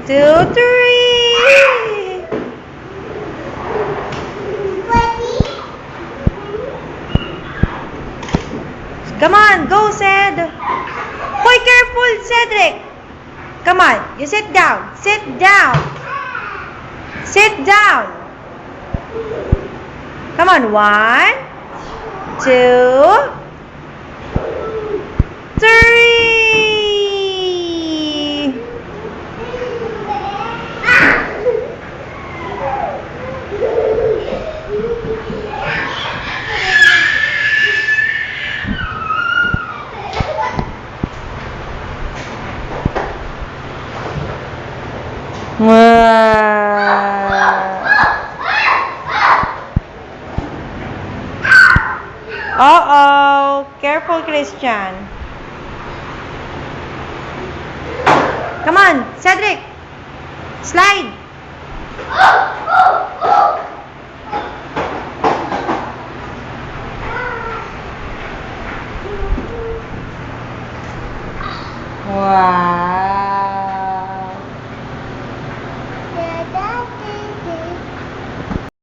2, 3. Come on, go, Ced. Boy, careful, Cedric. Come on, you sit down. Sit down. Sit down. Come on, 1, 2, 3. Uh-oh. Careful, Christian. Come on, Cedric. Slide. Wow.